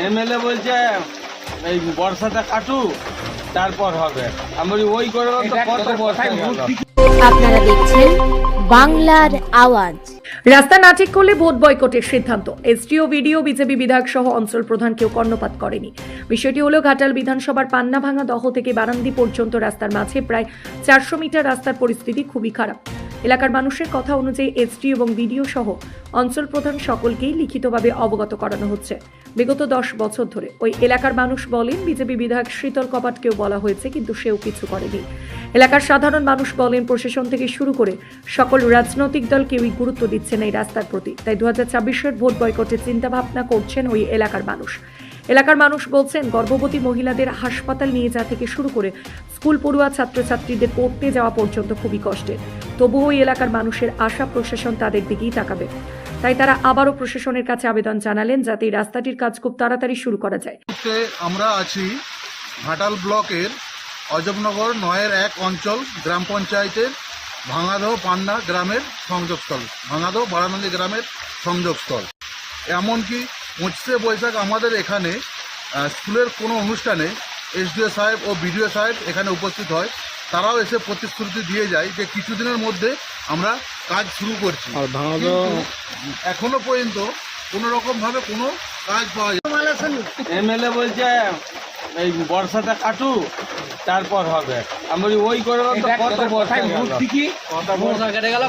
MLA বলছে এই বর্ষাটা কাটু তারপর হবে। আমি ওই করে তো কত বর্ষা গেল। আপনারা দেখছেন বাংলার আওয়াজ। রাস্তা না ঠিক করলে ভোট বয়কটের সিদ্ধান্ত। এসডিও, ভিডিও, বিজেপি বিধায়ক সহ অঞ্চল প্রধান কেউ কর্ণপাত করেনি। বিষয়টি হলো ঘাটাল বিধানসভার পান্নাভাঙা দহ থেকে বারান্দি পর্যন্ত রাস্তার মাঝে প্রায় 400 মিটার রাস্তার পরিস্থিতি খুবই খারাপ। এলাকার মানুষের কথা অনুযায়ী এসডিও এবং ভিডিও সহ অঞ্চল প্রধান সকলকেই লিখিতভাবে অবগত করানো হচ্ছে। বিগত 10 বছর ধরে ওই এলাকার মানুষ বলেন বিজেপি বিধায়ক শীতল কপাটকেও বলা হয়েছে, কিন্তু সেও কিছু করেনি। এলাকার সাধারণ মানুষ বলেন প্রশাসন থেকে শুরু করে সকল রাজনৈতিক দল কেউই গুরুত্ব দিচ্ছেন এই রাস্তার প্রতি। তাই 2024-এর ভোট বয়কটের চিন্তা ভাবনা করছেন ওই এলাকার মানুষ। এলাকার মানুষ বলছেন গর্ভবতী মহিলাদের হাসপাতাল নিয়ে যাওয়া থেকে শুরু করে স্কুল পড়ুয়া ছাত্রছাত্রীদের পড়তে যাওয়া পর্যন্ত খুবই কষ্টের। তবুও ওই এলাকার মানুষের আশা প্রশাসন তাদের দিকেই তাকাবে। তাই তারা আবারও প্রশাসনের কাছে আবেদন জানালেন যাতে এই রাস্তাটির কাজ খুব তাড়াতাড়ি শুরু করা যায়। আমরা আছি ঘাটাল ব্লকের অজবনগর 9-1 অঞ্চল গ্রাম পঞ্চায়েতের ভাঙাদহ পান্না গ্রামের সংযোগস্থল, ভাঙাদহ বারানন্দী গ্রামের সংযোগস্থল। এমনকি 25শে বৈশাখ আমাদের এখানে স্কুলের কোনো অনুষ্ঠানে এসডিও সাহেব ও বিডিও সাহেব এখানে উপস্থিত হয়। তারাও এসে প্রতিশ্রুতি দিয়ে যায় যে কিছুদিনের মধ্যে আমরা কাজ শুরু করছি। এখনো পর্যন্ত কোনো রকমভাবে কোনো কাজ পাওয়া যায়। এমএলএ বলছে এই বর্ষাটা কাটু তারপর হবে। আমি ওই করে তো কত বর্ষা গেল।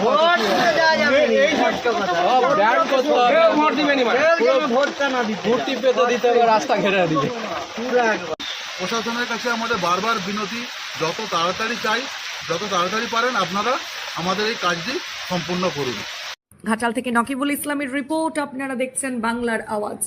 প্রশাসনের কাছে আমাদের বারবার বিনতি, যত তাড়াতাড়ি চাই, যত তাড়াতাড়ি পারেন আপনারা আমাদের এই কাজটি সম্পূর্ণ করুন। ঘাটাল থেকে নকিবুল ইসলামের রিপোর্ট, আপনারা দেখছেন বাংলার আওয়াজ।